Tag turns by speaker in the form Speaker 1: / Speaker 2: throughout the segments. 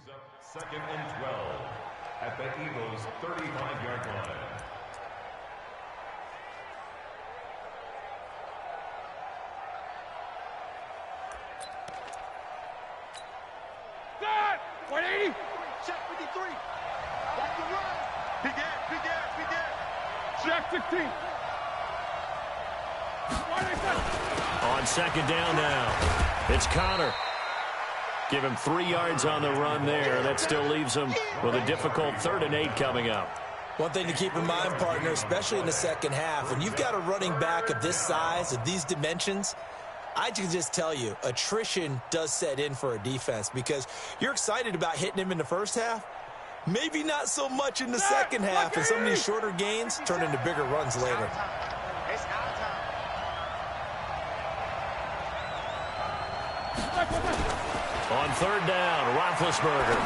Speaker 1: up 2nd and 12 at the Eagles' 35-yard line.
Speaker 2: Set! 180! Check 53. Back to run. Big air. Check 16.
Speaker 3: On 2nd down now, it's Connor. Give him 3 yards on the run there. That still leaves him with a difficult 3rd and 8 coming up.
Speaker 4: One thing to keep in mind, partner, especially in the second half, when you've got a running back of this size, of these dimensions, I can just tell you, attrition does set in for a defense because you're excited about hitting him in the first half. Maybe not so much in the second half, and some of these shorter gains turn into bigger runs later.
Speaker 3: On 3rd down, Roethlisberger.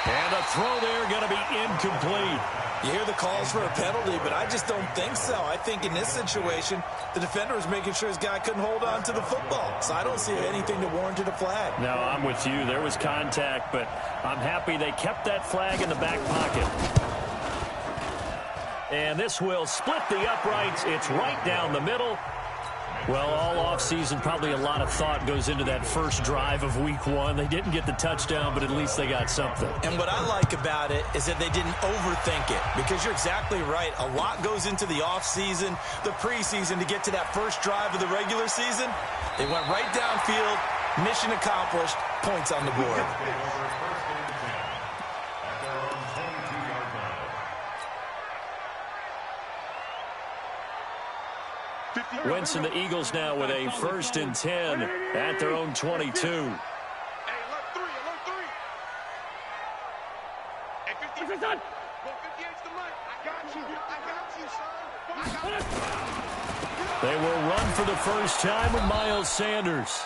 Speaker 3: And a throw there going to be incomplete.
Speaker 4: You hear the calls for a penalty, but I just don't think so. I think in this situation, the defender was making sure his guy couldn't hold on to the football. So I don't see anything to warrant a flag.
Speaker 3: No, I'm with you. There was contact, but I'm happy they kept that flag in the back pocket. And this will split the uprights. It's right down the middle. Well, all offseason, probably a lot of thought goes into that first drive of week 1. They didn't get the touchdown, but at least they got something.
Speaker 4: And what I like about it is that they didn't overthink it, because you're exactly right. A lot goes into the offseason, the preseason to get to that first drive of the regular season. They went right downfield, mission accomplished, points on the board.
Speaker 3: Wentz and the Eagles now with a 1st and 10 at their own 22.
Speaker 2: Hey, alert 3. Hey, 50. Go 58's the mic. I got you, son.
Speaker 3: They will run for the first time with Miles Sanders.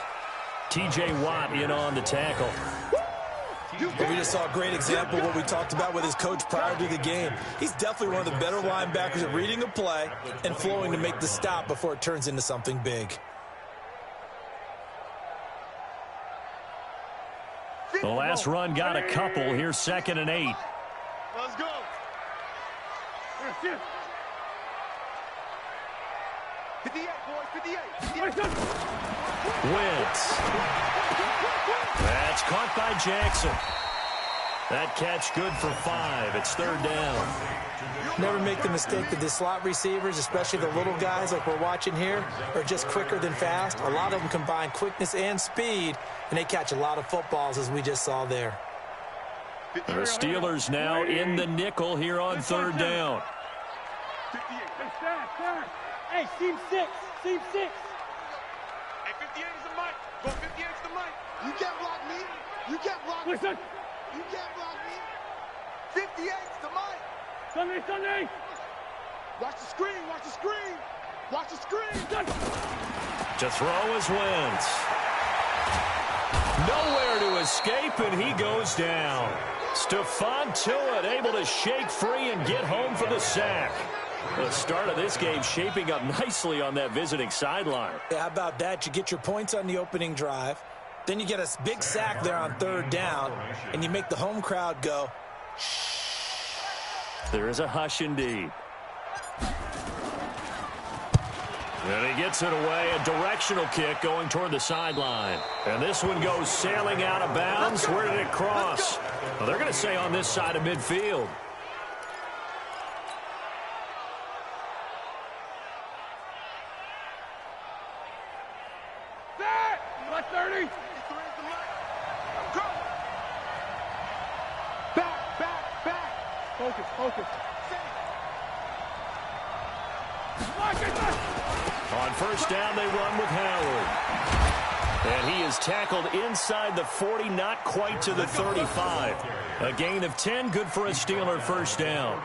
Speaker 3: T.J. Watt in on the tackle.
Speaker 4: But we just saw a great example of what we talked about with his coach prior to the game. He's definitely one of the better linebackers at reading a play and flowing to make the stop before it turns into something big.
Speaker 3: The last run got a couple. Here's 2nd and 8.
Speaker 2: Let's go. Here. 58, boys, 58.
Speaker 3: Wentz. That's caught by Jackson. That catch good for 5. It's 3rd down.
Speaker 4: Never make the mistake that the slot receivers, especially the little guys like we're watching here, are just quicker than fast. A lot of them combine quickness and speed, and they catch a lot of footballs, as we just saw there.
Speaker 3: The Steelers now in the nickel here on 3rd down.
Speaker 2: Hey, seam 6. Hey, 58 is the mic. Go 58 is the mic. You can't block me. You can't block me. Listen. You can't block me. 58 is the mic. Sunday. Watch the screen. Watch the screen.
Speaker 3: To throw is Wentz. Nowhere to escape, and he goes down. Stephon Tuitt able to shake free and get home for the sack. The start of this game shaping up nicely on that visiting sideline.
Speaker 4: Yeah, how about that? You get your points on the opening drive. Then you get a big sack there on 3rd down, and you make the home crowd go, shh.
Speaker 3: There is a hush indeed. And he gets it away, a directional kick going toward the sideline. And this one goes sailing out of bounds. Where did it cross? Well, they're going to say on this side of midfield.
Speaker 2: Set! 30. Back. Focus.
Speaker 3: On 1st down, they run with Howard. And he is tackled inside the 40, not quite to the 35. A gain of 10, good for a Steeler 1st down.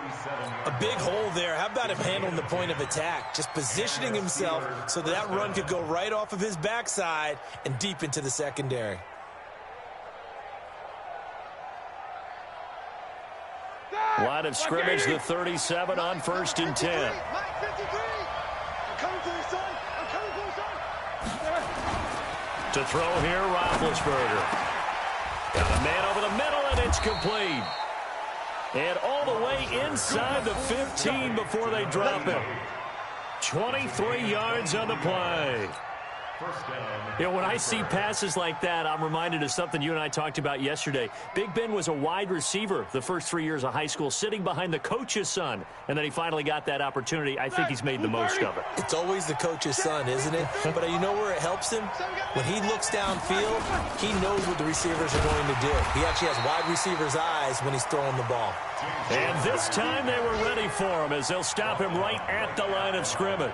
Speaker 4: A big hole there. How about him handling the point of attack? Just positioning himself so that run could go right off of his backside and deep into the secondary.
Speaker 3: Line of scrimmage, the 37 on 1st and 10. To throw here, Roethlisberger. Got a man over the middle, and it's complete. And all the way inside the 15 before they drop him. 23 yards on the play. You know, when I see passes like that, I'm reminded of something you and I talked about yesterday. Big Ben was a wide receiver the first 3 years of high school, sitting behind the coach's son, and then he finally got that opportunity. I think he's made the most of it.
Speaker 4: It's always the coach's son, isn't it? But you know where it helps him? When he looks downfield, he knows what the receivers are going to do. He actually has wide receivers' eyes when he's throwing the ball.
Speaker 3: And this time they were ready for him as they'll stop him right at the line of scrimmage.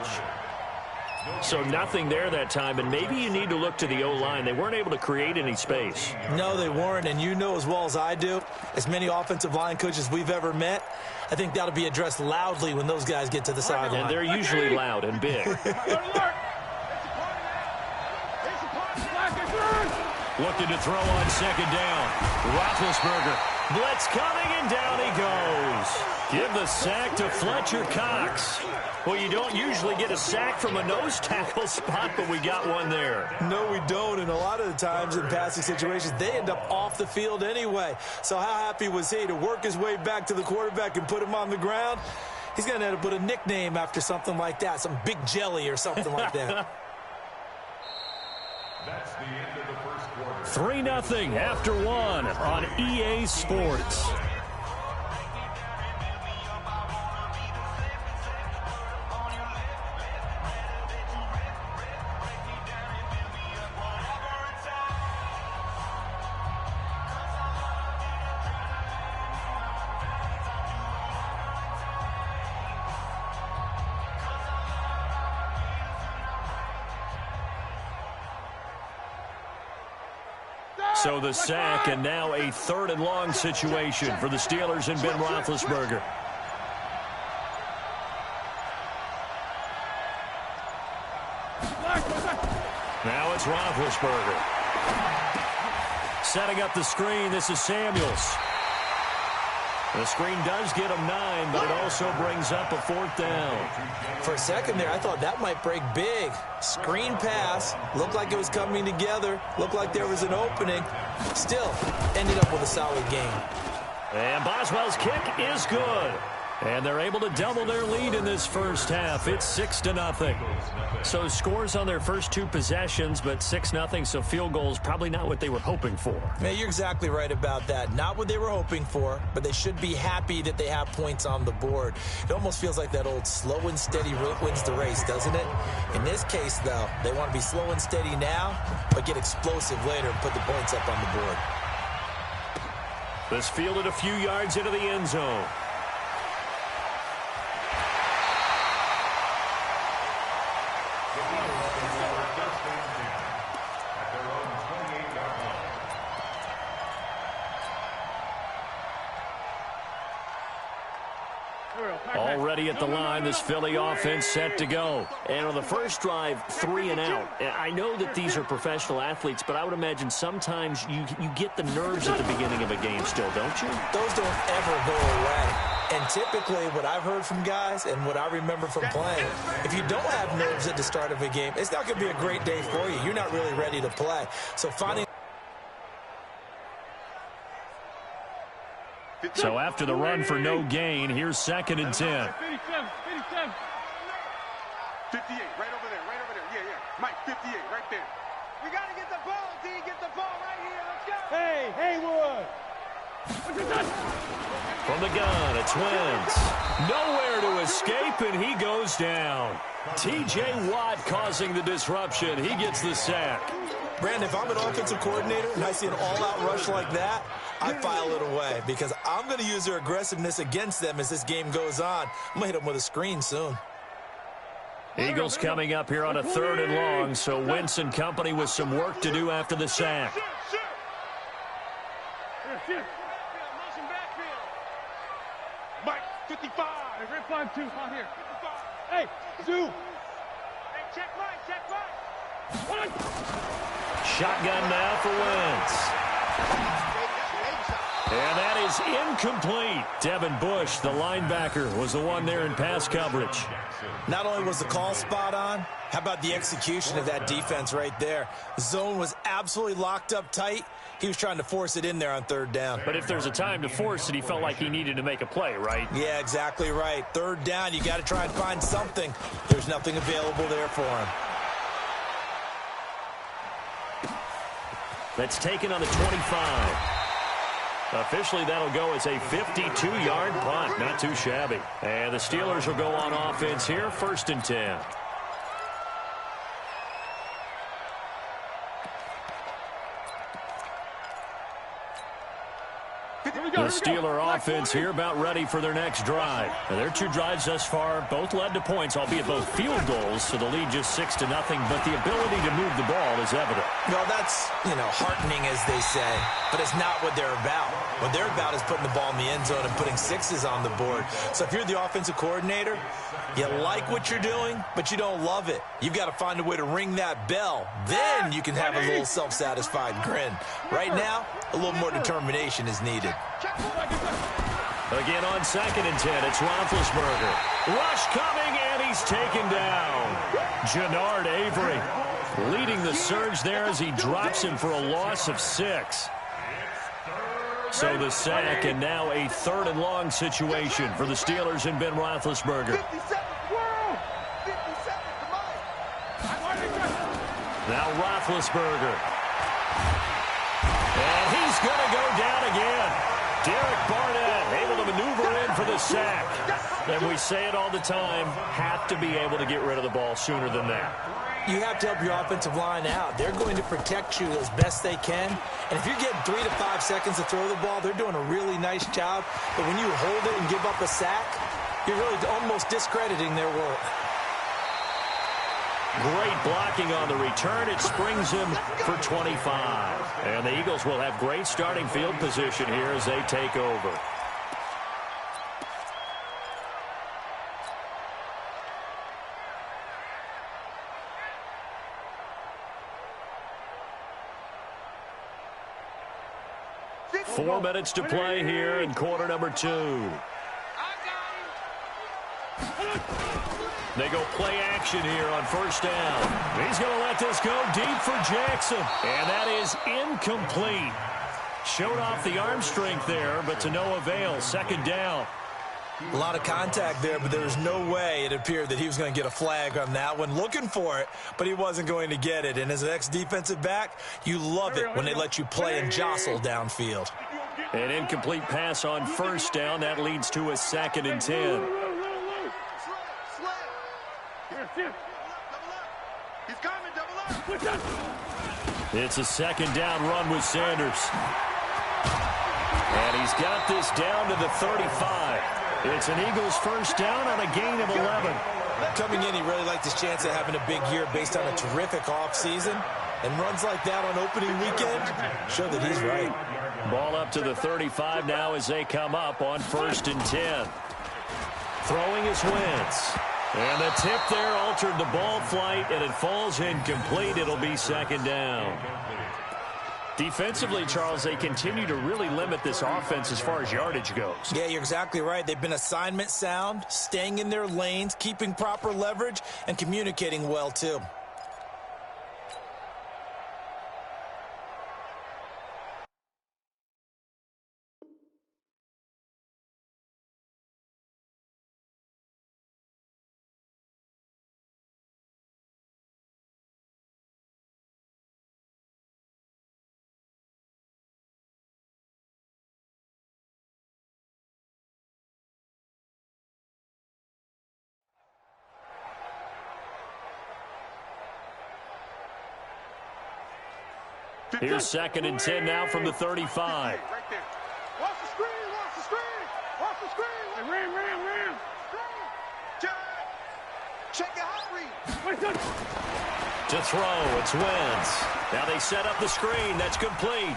Speaker 3: So nothing there that time, and maybe you need to look to the O-line. They weren't able to create any space.
Speaker 4: No, they weren't, and you know as well as I do, as many offensive line coaches we've ever met, I think that'll be addressed loudly when those guys get to the sideline.
Speaker 3: And they're usually loud and big. Looking to throw on second down. Roethlisberger. Blitz coming, and down he goes. Give the sack to Fletcher Cox. Well, you don't usually get a sack from a nose tackle spot, but we got one there.
Speaker 4: No, we don't, and a lot of the times in passing situations, they end up off the field anyway. So how happy was he to work his way back to the quarterback and put him on the ground? He's going to end up with a nickname after something like that, some Big Jelly or something like that.
Speaker 1: That's the end of the first quarter.
Speaker 3: 3-0 after one on EA Sports. So the sack, and now a 3rd and long situation for the Steelers and Ben Roethlisberger. Now it's Roethlisberger. Setting up the screen, this is Samuels. The screen does get him 9, but it also brings up a 4th down.
Speaker 4: For a second there, I thought that might break big. Screen pass, looked like it was coming together, looked like there was an opening. Still, ended up with a solid game.
Speaker 3: And Boswell's kick is good. And they're able to double their lead in this first half. It's 6-0. So scores on their first 2 possessions, but 6-0, so field goals probably not what they were hoping for.
Speaker 4: Yeah, you're exactly right about that. Not what they were hoping for, but they should be happy that they have points on the board. It almost feels like that old slow and steady wins the race, doesn't it? In this case, though, they want to be slow and steady now, but get explosive later and put the points up on the board.
Speaker 3: This fielded a few yards into the end zone. Already at the line, this Philly offense set to go. And on the first drive, 3 and out. I know that these are professional athletes, but I would imagine sometimes you get the nerves at the beginning of a game still, don't you?
Speaker 4: Those don't ever go away. And typically what I've heard from guys and what I remember from playing, if you don't have nerves at the start of a game, it's not going to be a great day for you. You're not really ready to play. So finding...
Speaker 3: So after the run for no gain, here's 2nd and 10.
Speaker 2: 58, right over there, yeah. Mike, 58, right there. We got to get the ball, D, get the ball right here, let's go. Hey, Haywood.
Speaker 3: From the gun, it's Wentz. Nowhere to escape, and he goes down. T.J. Watt causing the disruption. He gets the sack.
Speaker 4: Brandon, if I'm an offensive coordinator and I see an all-out rush like that, I file it away because I'm going to use their aggressiveness against them as this game goes on. I'm going to hit them with a screen soon.
Speaker 3: Eagles coming up here on a 3rd and long, so Wentz and company with some work to do after the sack.
Speaker 2: Mike, 55. Red 5-2, out here. 55. Hey, Zoo. Hey, check Mike. One.
Speaker 3: Shotgun now for Wentz. And that is incomplete. Devin Bush, the linebacker, was the one there in pass coverage.
Speaker 4: Not only was the call spot on, how about the execution of that defense right there? The zone was absolutely locked up tight, he was trying to force it in there on third down.
Speaker 3: But if there's a time to force it, he felt like he needed to make a play, right?
Speaker 4: Yeah, exactly right. Third down, you got to try and find something. There's nothing available there for him.
Speaker 3: That's taken on the 25. Officially, that'll go as a 52-yard punt. Not too shabby. And the Steelers will go on offense here, 1st and 10. The Steeler offense here about ready for their next drive. Now, their 2 drives thus far both led to points, albeit both field goals, so the lead just 6-0, but the ability to move the ball is evident.
Speaker 4: Well, that's, heartening, as they say, but it's not what they're about. What they're about is putting the ball in the end zone and putting 6s on the board. So if you're the offensive coordinator, you like what you're doing, but you don't love it. You've got to find a way to ring that bell. Then you can have a little self-satisfied grin. Right now, a little more determination is needed.
Speaker 3: Again on 2nd and 10, it's Roethlisberger. Rush coming, and he's taken down. Jannard Avery leading the surge there as he drops him for a loss of 6. So the sack, and now a 3rd and long situation for the Steelers and Ben Roethlisberger. Now Roethlisberger. And he's going to go down again. Derek Barnett able to maneuver in for the sack. And we say it all the time, have to be able to get rid of the ball sooner than that.
Speaker 4: You have to help your offensive line out. They're going to protect you as best they can. And if you're getting 3 to 5 seconds to throw the ball, they're doing a really nice job. But when you hold it and give up a sack, you're really almost discrediting their work.
Speaker 3: Great blocking on the return. It springs him for 25. And the Eagles will have great starting field position here as they take over. Four minutes to play here in quarter number 2. They go play action here on 1st down. He's going to let this go deep for Jackson. And that is incomplete. Showed off the arm strength there, but to no avail. 2nd down.
Speaker 4: A lot of contact there, but there was no way it appeared that he was going to get a flag on that one. Looking for it, but he wasn't going to get it. And as an ex-defensive back, you love it when they let you play and jostle downfield.
Speaker 3: An incomplete pass on 1st down. That leads to a 2nd and 10.
Speaker 2: He's coming, double up.
Speaker 3: It's a 2nd down run with Sanders. And he's got this down to the 35. It's an Eagles 1st down on a gain of 11.
Speaker 4: Coming in, he really liked his chance of having a big year based on a terrific offseason. And runs like that on opening weekend show that he's right.
Speaker 3: Ball up to the 35 now as they come up on 1st and 10. Throwing is Wentz. And the tip there altered the ball flight, and it falls incomplete. It'll be 2nd down. Defensively, Charles, they continue to really limit this offense as far as yardage goes.
Speaker 4: Yeah, you're exactly right. They've been assignment sound, staying in their lanes, keeping proper leverage, and communicating well, too.
Speaker 3: Here's 2nd and 10 now from the 35.
Speaker 2: Right there. Watch the screen, watch the screen. Watch the screen. Ram. Check your hot read.
Speaker 3: To throw, it's Wentz. Now they set up the screen. That's complete.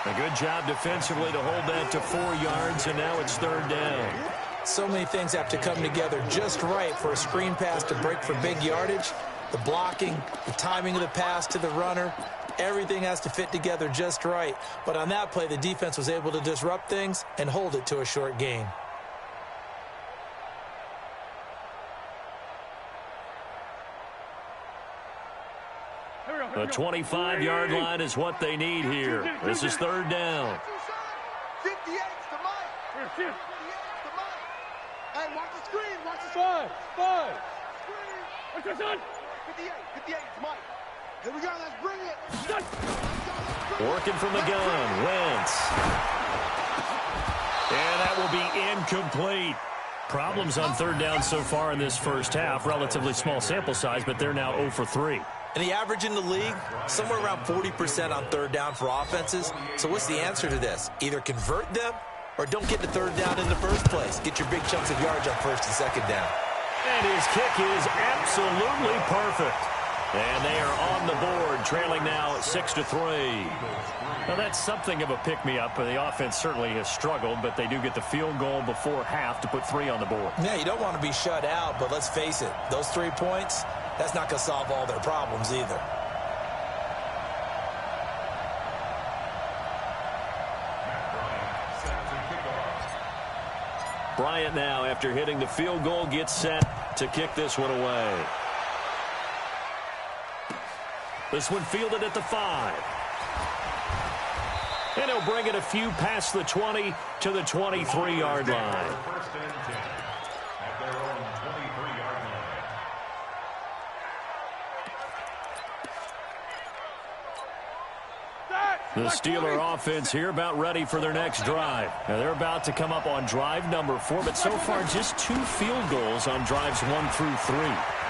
Speaker 3: A good job defensively to hold that to 4 yards, and now it's 3rd down.
Speaker 4: So many things have to come together just right for a screen pass to break for big yardage. The blocking, the timing of the pass to the runner, everything has to fit together just right. But on that play, the defense was able to disrupt things and hold it to a short gain.
Speaker 3: The 25-yard line is what they need here. This is third down.
Speaker 2: 58's the mic. 58's the mic. Hey, watch the screen. Watch the screen. Five. Screen. What's your son? 58's the mic. Here we go. Let's bring it.
Speaker 3: Working from the gun. Wentz. And that will be incomplete. Problems on third down so far in this first half. Relatively small sample size, but they're now 0 for 3.
Speaker 4: And the average in the league, somewhere around 40% on third down for offenses. So what's the answer to this? Either convert them or don't get the third down in the first place. Get your big chunks of yards on first and second down.
Speaker 3: And his kick is absolutely perfect. And they are on the board, trailing now 6-3. Now, that's something of a pick-me-up. The offense certainly has struggled, but they do get the field goal before half to put 3 on the board.
Speaker 4: Yeah, you don't want to be shut out, but let's face it, those 3 points, that's not going to solve all their problems either.
Speaker 3: Bryant now, after hitting the field goal, gets set to kick this one away. This one fielded at the 5. And he'll bring it a few past the 20 to the 23-yard line.
Speaker 1: First and 10 at their own 23-yard line.
Speaker 3: The Steeler offense here about ready for their next drive. Now they're about to come up on drive number 4, but so far just 2 field goals on drives 1 through 3.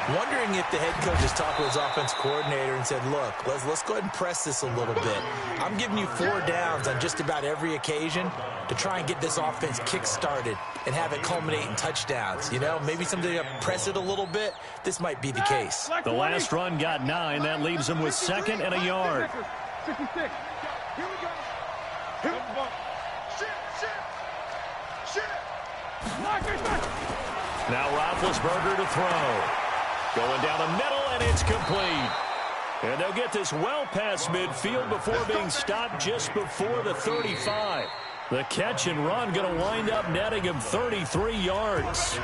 Speaker 4: Wondering if the head coach has talked with his offense coordinator and said, look, let's go ahead and press this a little bit. I'm giving you 4 downs on just about every occasion to try and get this offense kick-started and have it culminate in touchdowns. You know, maybe something to press it a little bit. This might be the case.
Speaker 3: The last run got 9. That leaves them with 2nd and a yard.
Speaker 2: 56. Here we go. Here we go. Shit.
Speaker 3: Now Roethlisberger to throw. Going down the middle, and it's complete. And they'll get this well past midfield before being stopped just before the 35. The catch and run going to wind up netting him 33 yards.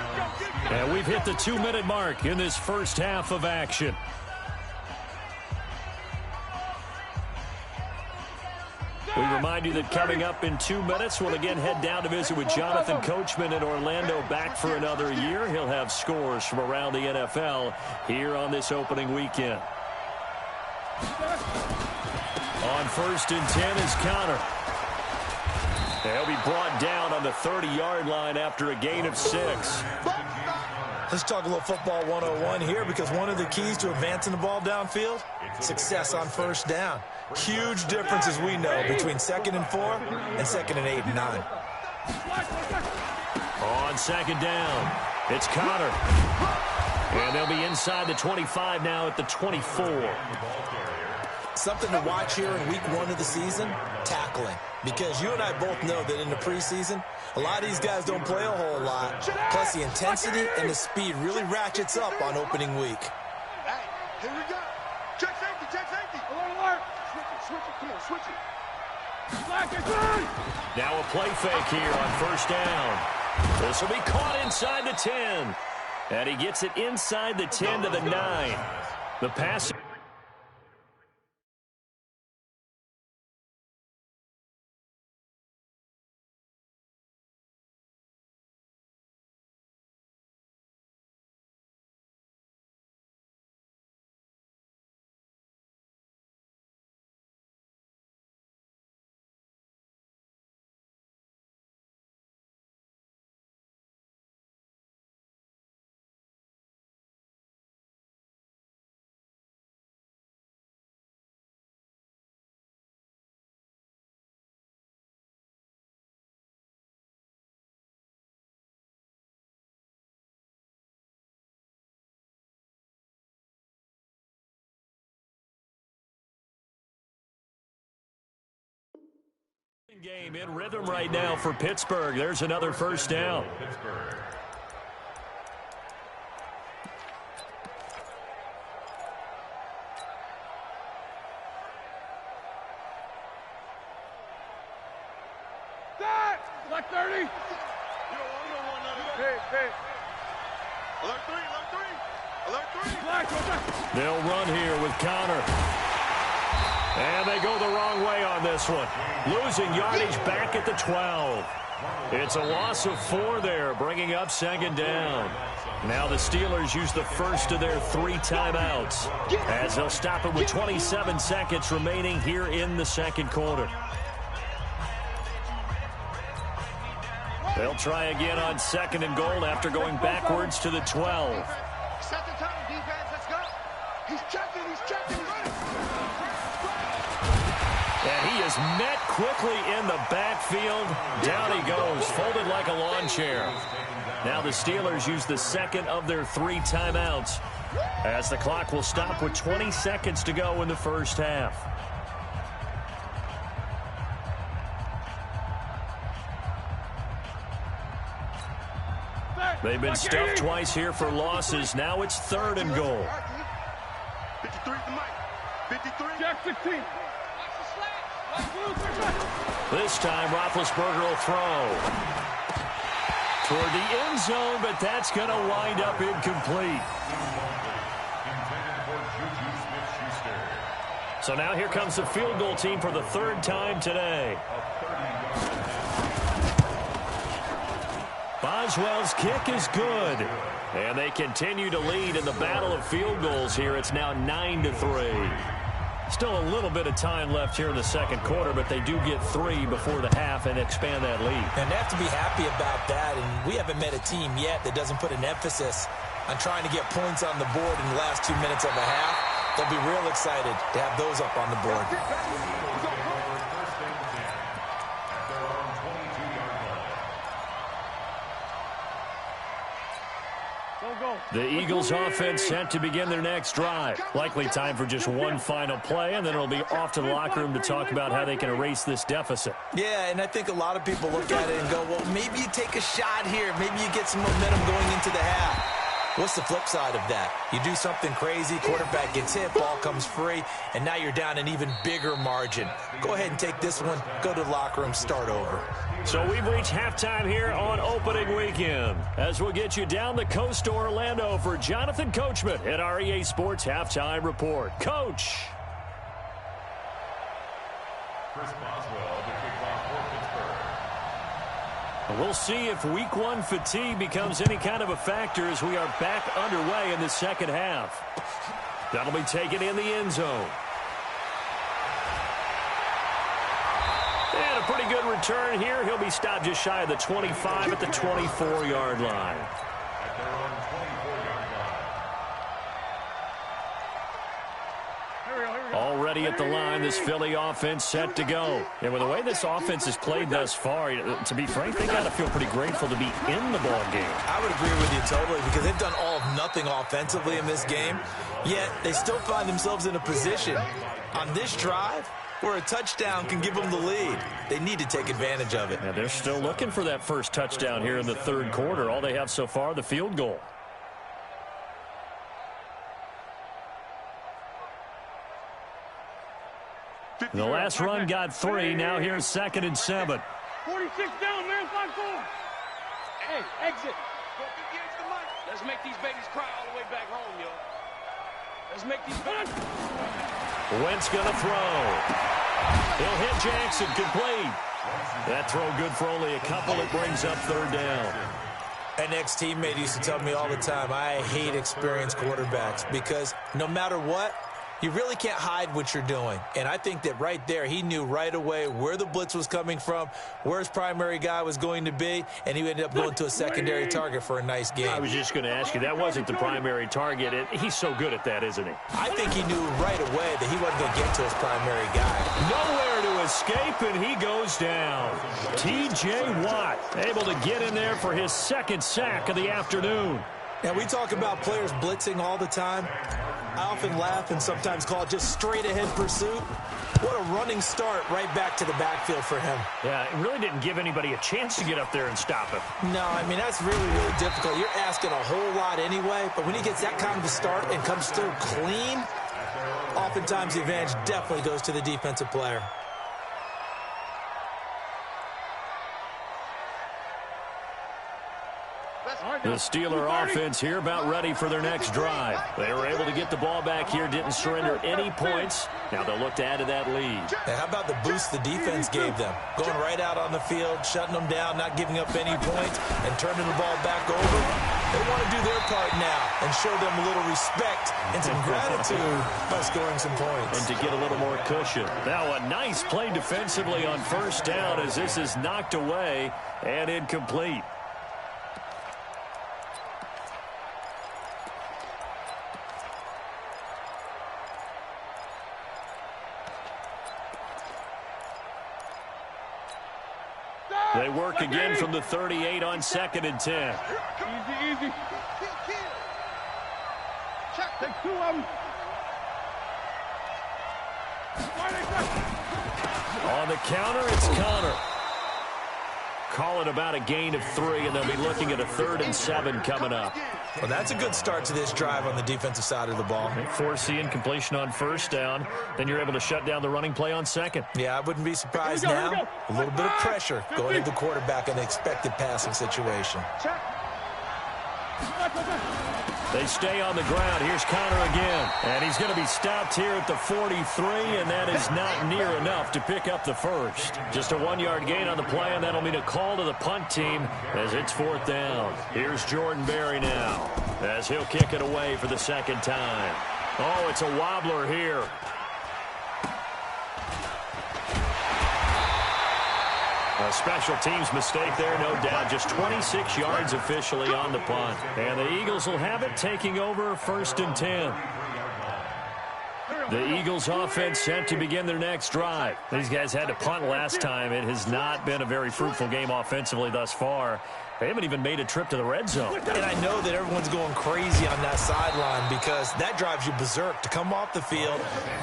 Speaker 3: And we've hit the 2-minute mark in this first half of action. We remind you that coming up in 2 minutes, we'll again head down to visit with Jonathan Coachman in Orlando, back for another year. He'll have scores from around the NFL here on this opening weekend. On first and 10 is Connor. He'll be brought down on the 30-yard line after a gain of 6.
Speaker 4: Let's talk a little football 101 here, because one of the keys to advancing the ball downfield, success on first down. Huge difference, as we know, between 2nd and 4 and 2nd and 8 and 9.
Speaker 3: On second down, it's Connor. And they'll be inside the 25 now at the 24.
Speaker 4: Something to watch here in week 1 of the season, tackling. Because you and I both know that in the preseason, a lot of these guys don't play a whole lot. Plus, the intensity and the speed really ratchets up on opening week.
Speaker 2: Hey, here we go. Check safety, check safety. Alert. Switch it, come on, switch it.
Speaker 3: Now a play fake here on first down. This will be caught inside the 10. And he gets it inside the 10 to the 9. The pass. Game in rhythm right now for Pittsburgh. There's another first down.
Speaker 1: Pittsburgh.
Speaker 2: Like 30. Hey. Alert 3.
Speaker 3: They'll run here with Connor. And they go the wrong way on this one. Losing yardage back at the 12. It's a loss of 4 there, bringing up second down. Now the Steelers use the first of their 3 timeouts, as they'll stop it with 27 seconds remaining here in the second quarter. They'll try again on 2nd and goal after going backwards to the 12.
Speaker 2: Set the time, defense. Let's go. He's checking. He's checking.
Speaker 3: And he is met quickly in the backfield. Down he goes, folded like a lawn chair. Now the Steelers use the second of their 3 timeouts, as the clock will stop with 20 seconds to go in the first half. They've been stuffed twice here for losses. Now it's 3rd and goal.
Speaker 2: 53 the mic. 53. Jack 16.
Speaker 3: This time, Roethlisberger will throw toward the end zone, but that's going to wind up incomplete. So now here comes the field goal team for the 3rd time today. Boswell's kick is good. And they continue to lead in the battle of field goals here. It's now 9-3. Still a little bit of time left here in the second quarter, but they do get 3 before the half and expand that lead.
Speaker 4: And they have to be happy about that, and we haven't met a team yet that doesn't put an emphasis on trying to get points on the board in the last 2 minutes of a half. They'll be real excited to have those up on the board.
Speaker 3: The Eagles offense set to begin their next drive. Likely time for just one final play, and then it'll be off to the locker room to talk about how they can erase this deficit.
Speaker 4: Yeah, and I think a lot of people look at it and go, well, maybe you take a shot here. Maybe you get some momentum going into the half. What's the flip side of that? You do something crazy, quarterback gets hit, ball comes free, and now you're down an even bigger margin. Go ahead and take this one, go to the locker room, start over.
Speaker 3: So we've reached halftime here on opening weekend, as we'll get you down the coast to Orlando for Jonathan Coachman at our EA Sports Halftime Report. Coach.
Speaker 1: Chris Boswell, the kickoff for Pittsburgh.
Speaker 3: We'll see if week 1 fatigue becomes any kind of a factor as we are back underway in the second half. That'll be taken in the end zone. And a pretty good return here. He'll be stopped just shy of the 25 at the 24-yard line.
Speaker 1: At their own 24-yard line.
Speaker 3: Already at the line, this Philly offense set to go. And with the way this offense has played thus far, to be frank, they got to feel pretty grateful to be in the ball game.
Speaker 4: I would agree with you totally, because they've done all of nothing offensively in this game, yet they still find themselves in a position on this drive where a touchdown can give them the lead. They need to take advantage of it.
Speaker 3: Yeah, they're still looking for that first touchdown here in the third quarter. All they have so far, the field goal. The last run got 3. Now here's 2nd and 7.
Speaker 2: 46 down, marathon 4. Hey, exit. Let's make these babies cry all the way back home, yo. Let's make these babies.
Speaker 3: Wentz gonna throw. He'll hit Jackson, complete. That throw good for only a couple. It brings up 3rd down.
Speaker 4: An ex-teammate used to tell me all the time, I hate experienced quarterbacks because no matter what, you really can't hide what you're doing. And I think that right there, he knew right away where the blitz was coming from, where his primary guy was going to be, and he ended up going to a secondary target for a nice game.
Speaker 3: I was just going to ask you, that wasn't the primary target. He's so good at that, isn't he?
Speaker 4: I think he knew right away that he wasn't going to get to his primary guy.
Speaker 3: Nowhere to escape, and he goes down. T.J. Watt able to get in there for his 2nd sack of the afternoon.
Speaker 4: Now, we talk about players blitzing all the time. I often laugh and sometimes call it just straight-ahead pursuit. What a running start right back to the backfield for him.
Speaker 3: Yeah, it really didn't give anybody a chance to get up there and stop him.
Speaker 4: No, I mean, that's really, really difficult. You're asking a whole lot anyway, but when he gets that kind of a start and comes through clean, oftentimes the advantage definitely goes to the defensive player.
Speaker 3: The Steeler offense here about ready for their next drive. They were able to get the ball back here, didn't surrender any points. Now they'll look to add to that lead.
Speaker 4: And how about the boost the defense gave them? Going right out on the field, shutting them down, not giving up any points, and turning the ball back over. They want to do their part now and show them a little respect and some gratitude by scoring some points.
Speaker 3: And to get a little more cushion. Now a nice play defensively on first down as this is knocked away and incomplete. They work again from the 38 on 2nd and 10.
Speaker 2: Easy. Check. Take 2 of them.
Speaker 3: On the counter, it's Connor. Call it about a gain of 3, and they'll be looking at a 3rd and 7 coming up.
Speaker 4: Well, that's a good start to this drive on the defensive side of the ball.
Speaker 3: Force the incompletion on first down. Then you're able to shut down the running play on 2nd.
Speaker 4: Yeah, I wouldn't be surprised now. A little bit of pressure going into the quarterback in an expected passing situation.
Speaker 3: They stay on the ground. Here's Connor again. And he's going to be stopped here at the 43, and that is not near enough to pick up the first. Just a 1-yard gain on the play, and that'll mean a call to the punt team as it's 4th down. Here's Jordan Berry now as he'll kick it away for the 2nd time. Oh, it's a wobbler here. A special teams mistake there, no doubt. Just 26 yards officially on the punt. And the Eagles will have it, taking over 1st and 10. The Eagles offense set to begin their next drive. These guys had to punt last time. It has not been a very fruitful game offensively thus far. They haven't even made a trip to the red zone.
Speaker 4: And I know that everyone's going crazy on that sideline because that drives you berserk to come off the field,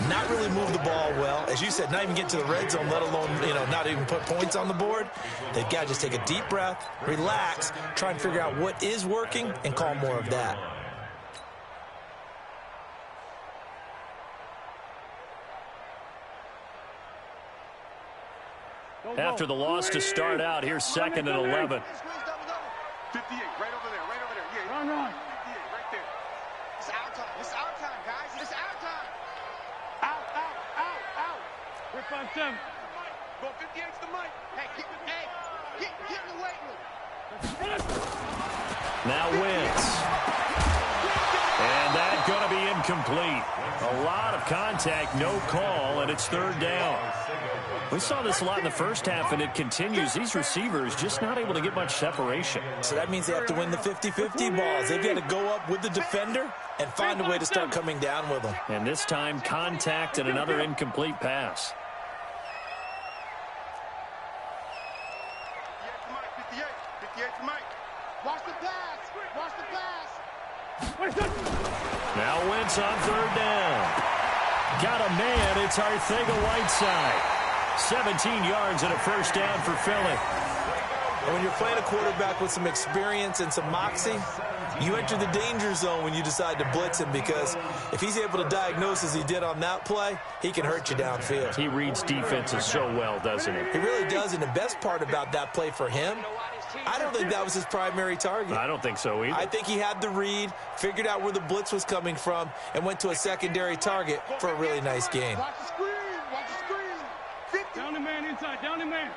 Speaker 4: not really move the ball well. As you said, not even get to the red zone, let alone, not even put points on the board. They've got to just take a deep breath, relax, try and figure out what is working, and call more of that.
Speaker 3: After the loss to start out, here's 2nd and 11.
Speaker 2: 58, right over there. Yeah, run. 58, right there. It's our time, guys. It's our time. Out. We're 5-7. Go 58 to the mic. Hey, get in the weight room.
Speaker 3: Now Wentz. And that's going to be incomplete. A lot of contact, no call, and it's 3rd down. We saw this a lot in the first half, and it continues. These receivers just not able to get much separation.
Speaker 4: So that means they have to win the 50-50 balls. They've got to go up with the defender and find a way to start coming down with them.
Speaker 3: And this time, contact and another incomplete pass.
Speaker 2: 58 to Mike. Watch the pass.
Speaker 3: Now Wentz on 3rd down. Got a man. It's Arcega-Whiteside. 17 yards and a 1st down for Philly.
Speaker 4: And when you're playing a quarterback with some experience and some moxie, you enter the danger zone when you decide to blitz him, because if he's able to diagnose as he did on that play, he can hurt you downfield.
Speaker 3: He reads defenses so well, doesn't he?
Speaker 4: He really does, and the best part about that play for him, I don't think that was his primary target.
Speaker 3: I don't think so either.
Speaker 4: I think he had the read, figured out where the blitz was coming from, and went to a secondary target for a really nice gain.
Speaker 2: Watch the screen. Down the man inside. Down the man.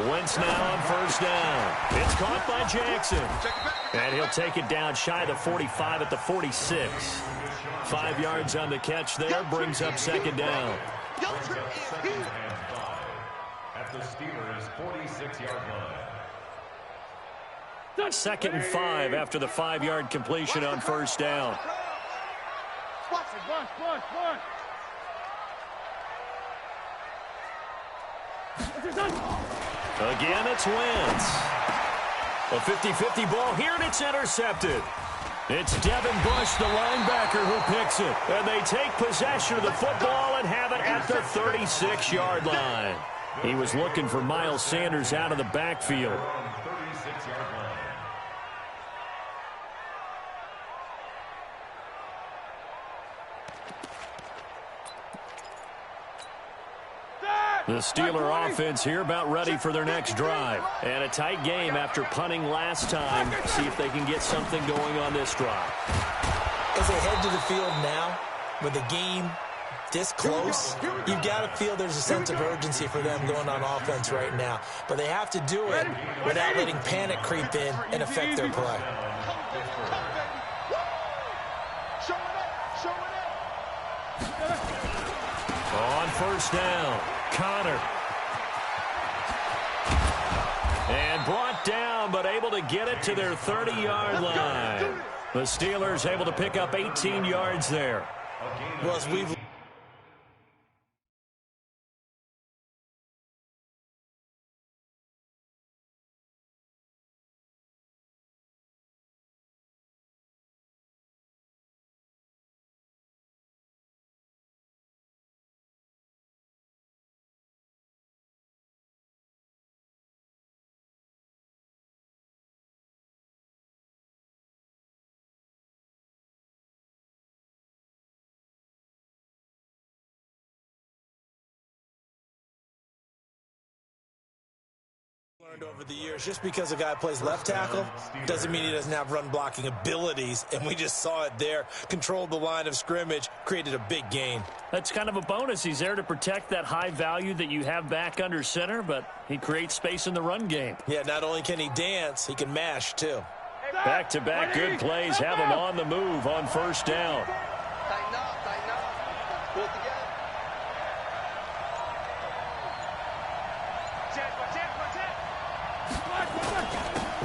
Speaker 3: Wentz now on 1st down. It's caught by Jackson. And he'll take it down shy of the 45 at the 46. 5 yards on the catch there, brings up 2nd down.
Speaker 1: At the Steelers' 46-yard line.
Speaker 3: 2nd and 5 after the 5-yard completion on 1st down.
Speaker 2: Watch.
Speaker 3: Again, it's Wentz. A 50-50 ball here, and it's intercepted. It's Devin Bush, the linebacker, who picks it. And they take possession of the football and have it at the 36-yard line. He was looking for Miles Sanders out of the backfield. The Steeler offense here about ready for their next drive. And a tight game after punting last time. See if they can get something going on this drive.
Speaker 4: As they head to the field now, with the game this close, you've got to feel there's a sense of urgency for them going on offense right now. But they have to do it without letting panic creep in and affect their play.
Speaker 3: On first down, Connor. And brought down, but able to get it to their 30-yard line. The Steelers able to pick up 18 yards there.
Speaker 4: Well, as we've learned over the years, just because a guy plays left tackle doesn't mean he doesn't have run blocking abilities, and we just saw it there. Controlled the line of scrimmage, created a big gain. That's kind of a bonus. He's there to protect that high value that you have back under center, but he creates space in the run game. Yeah, not only can he dance, he can mash too.
Speaker 3: Back-to-back good plays have him on the move on first down.
Speaker 2: Tighten up. Pull together.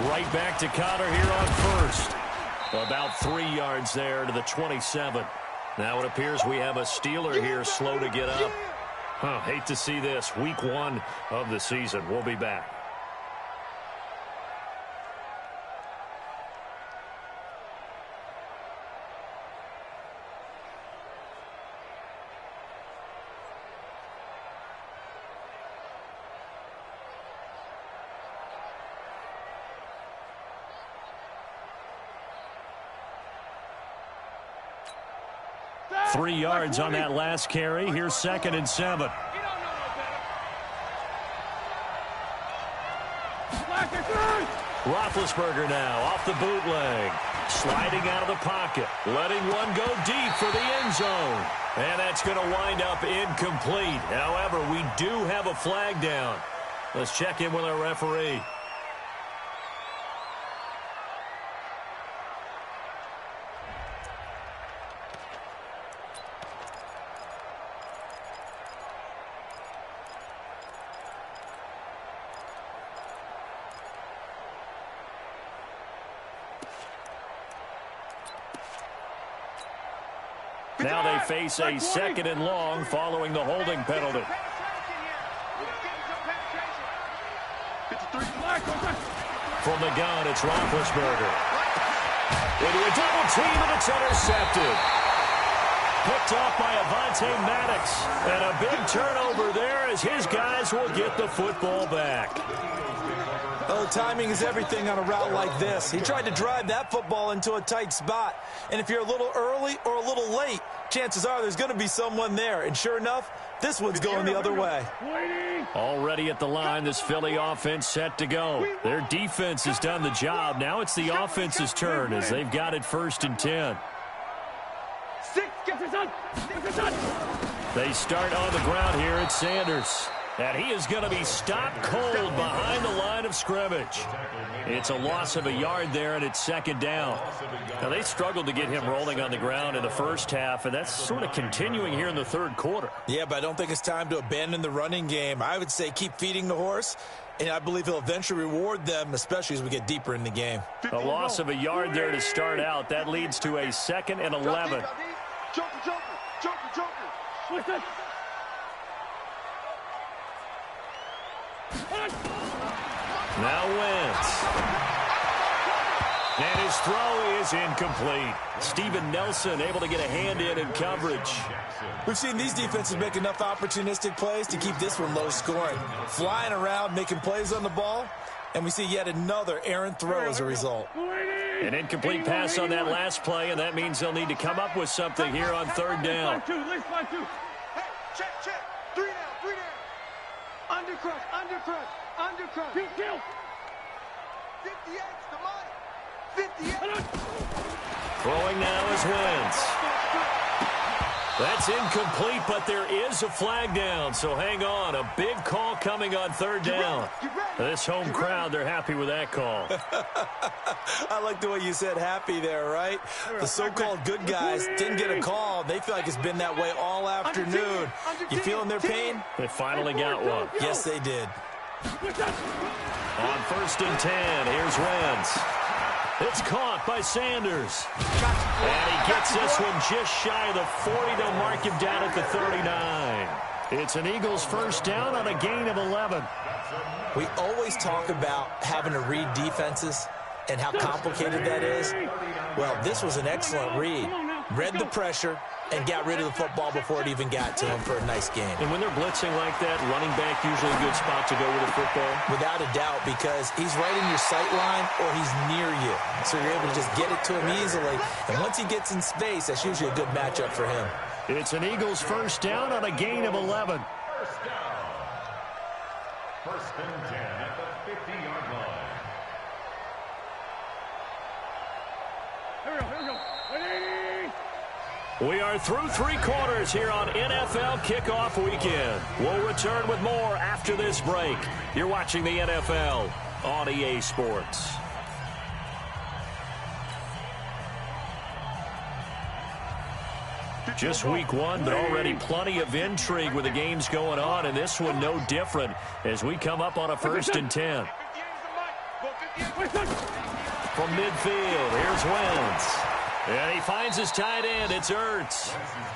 Speaker 3: Right back to Connor here on first. About 3 yards there to the 27. Now it appears we have a Steeler here slow to get up. Hate to see this. Week 1 of the season. We'll be back. Three yards on that last carry. Here's 2nd and 7. Roethlisberger now off the bootleg. Sliding out of the pocket. Letting one go deep for the end zone. And that's going to wind up incomplete. However, we do have a flag down. Let's check in with our referee. Now they face a 2nd and long following the holding penalty. From the gun, it's Roethlisberger. Into a double team, and it's intercepted. Picked off by Avonte Maddox. And a big turnover there as his guys will get the football back.
Speaker 4: Oh, timing is everything on a route like this. He tried to drive that football into a tight spot. And if you're a little early or a little late, chances are there's going to be someone there. And sure enough, this one's going the other way.
Speaker 3: Already at the line, this Philly offense set to go. Their defense has done the job. Now it's the offense's turn as they've got it 1st and 10. They start on the ground here at Sanders. And he is going to be stopped cold behind the line of scrimmage. It's a loss of a yard there, and it's 2nd down. Now, they struggled to get him rolling on the ground in the first half, and that's sort of continuing here in the 3rd quarter.
Speaker 4: Yeah, but I don't think it's time to abandon the running game. I would say keep feeding the horse, and I believe he'll eventually reward them, especially as we get deeper in the game.
Speaker 3: A loss of a yard there to start out. That leads to a 2nd and 11.
Speaker 2: Joker.
Speaker 3: Now Wentz. And his throw is incomplete. Steven Nelson able to get a hand in coverage.
Speaker 4: We've seen these defenses make enough opportunistic plays to keep this one low scoring. Flying around, making plays on the ball, and we see yet another errant throw as a result.
Speaker 3: An incomplete pass on that last play, and that means they'll need to come up with something here on 3rd down.
Speaker 2: Undercrush, undercrush, undercrush. Kill. 58's the mic. 58.
Speaker 3: Throwing now is Wentz. That's incomplete, but there is a flag down, so hang on. A big call coming on third down. This home crowd, they're happy with that call.
Speaker 4: I like the way you said happy there, right? The so-called good guys didn't get a call. They feel like it's been that way all afternoon. You feeling their pain?
Speaker 3: They finally got one.
Speaker 4: Yes, they did.
Speaker 3: On 1st and 10, here's Wentz. It's caught by Sanders. And he gets this one just shy of the 40. They'll mark him down at the 39. It's an Eagles first down on a gain of 11.
Speaker 4: We always talk about having to read defenses and how complicated that is. Well, this was an excellent read. Read the pressure and got rid of the football before it even got to him for a nice game.
Speaker 3: And when they're blitzing like that, running back usually a good spot to go with the football?
Speaker 4: Without a doubt, because he's right in your sight line or he's near you. So you're able to just get it to him easily. And once he gets in space, that's usually a good matchup for him.
Speaker 3: It's an Eagles first down on a gain of 11.
Speaker 1: First down. 1st and 10 at the 50-yard line.
Speaker 2: Here we go.
Speaker 3: We are through 3 quarters here on NFL Kickoff Weekend. We'll return with more after this break. You're watching the NFL on EA Sports. Just week 1, but already plenty of intrigue with the games going on, and this one no different as we come up on a 1st and 10. From midfield, here's Wentz. And he finds his tight end. It's Ertz.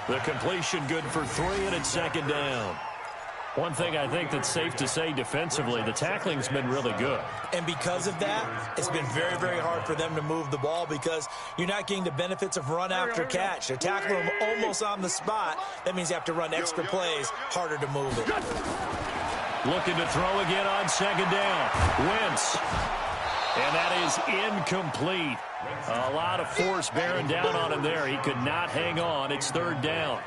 Speaker 3: The completion good for 3, and it's 2nd down. One thing I think that's safe to say defensively, the tackling's been really good.
Speaker 4: And because of that, it's been very, very hard for them to move the ball because you're not getting the benefits of run after catch. They're tackling them almost on the spot. That means you have to run extra plays, harder to move it.
Speaker 3: Looking to throw again on 2nd down. Wentz. And that is incomplete. A lot of force bearing down on him there. He could not hang on. It's 3rd down.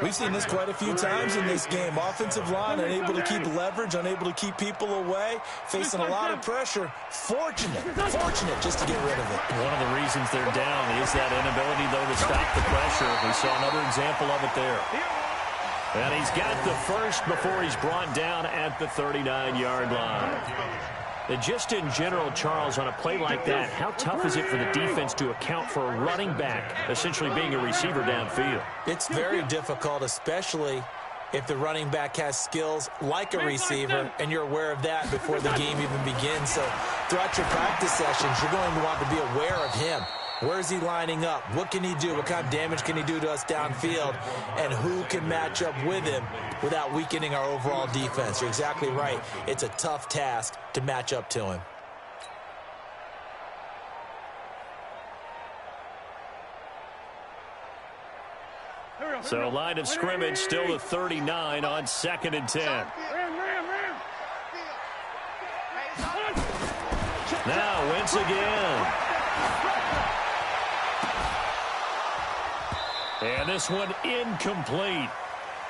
Speaker 4: We've seen this quite a few times in this game. Offensive line unable to keep leverage, unable to keep people away, facing a lot of pressure. Fortunate just to get rid of it.
Speaker 3: One of the reasons they're down is that inability, though, to stop the pressure. We saw another example of it there. And he's got the first before he's brought down at the 39-yard line. And just in general, Charles, on a play like that, how tough is it for the defense to account for a running back essentially being a receiver downfield?
Speaker 4: It's very difficult, especially if the running back has skills like a receiver, and you're aware of that before the game even begins. So throughout your practice sessions, you're going to want to be aware of him. Where is he lining up? What can he do? What kind of damage can he do to us downfield? And who can match up with him without weakening our overall defense? You're exactly right. It's a tough task to match up to him.
Speaker 3: So line of scrimmage still the 39 on 2nd and 10. Now Wentz again. And this one incomplete.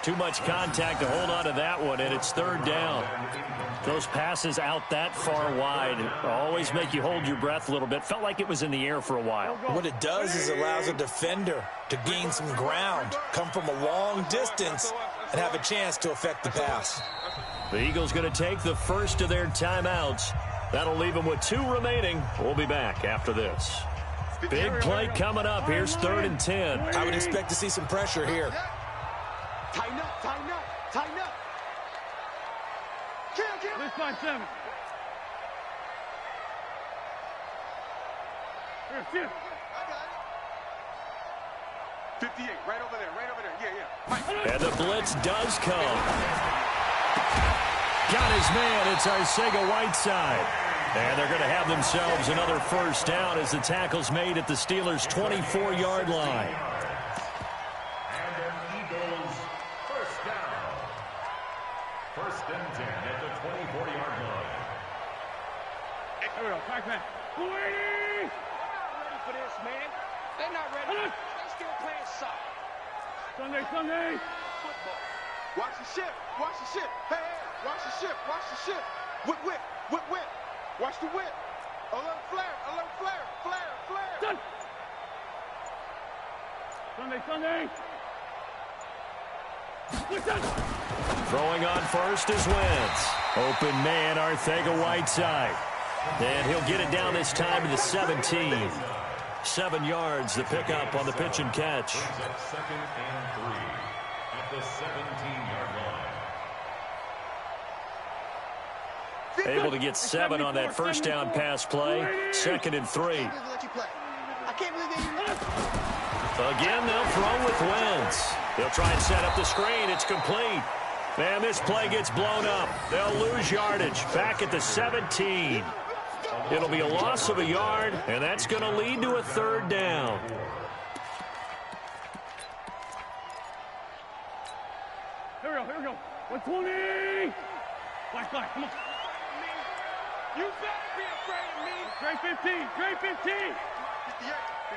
Speaker 3: Too much contact to hold on to that one, and it's 3rd down. Those passes out that far wide always make you hold your breath a little bit. Felt like it was in the air for a while.
Speaker 4: What it does is it allows a defender to gain some ground, come from a long distance, and have a chance to affect the pass.
Speaker 3: The Eagles going to take the first of their timeouts. That'll leave them with 2 remaining. We'll be back after this. Big play coming up. Here's 3rd and 10.
Speaker 4: I would expect to see some pressure here.
Speaker 2: Tighten up, tighten up, tighten up. Kill. This by 7. Here. 58, right over there. Yeah.
Speaker 3: And the blitz does come. Got his man. It's Arcega-Whiteside. And they're going to have themselves another first down as the tackle's made at the Steelers' 24-yard line.
Speaker 1: And an Eagles first down. 1st and 10 at the 24-yard line.
Speaker 2: Here we go. Back. They're not ready for this, man. They're not ready. They're still playing soccer. Sunday. Football. Watch the ship. Watch the ship. Hey, hey. Watch the ship. Watch the ship. Whip, whip. Whip, whip. Watch the whip. A little flare. A little flare. Flare. Flare.
Speaker 5: Done. Sunday, Sunday.
Speaker 3: Throwing on first is Wentz. Open man, Arcega-Whiteside. And he'll get it down this time to the 17. 7 yards, the pickup on the pitch and catch.
Speaker 1: Second and 3 at the 17-yard line.
Speaker 3: Able to get 7 on that first down pass play. 2nd and 3.
Speaker 2: I can't believe they
Speaker 3: Again, they'll throw with Wentz. They'll try and set up the screen. It's complete. And this play gets blown up. They'll lose yardage back at the 17. It'll be a loss of a yard, and that's going to lead to a 3rd down.
Speaker 5: Here we go, here we go. 120. Black, come on.
Speaker 2: You better be afraid of me.
Speaker 5: Grade 15, grade 15.
Speaker 2: 58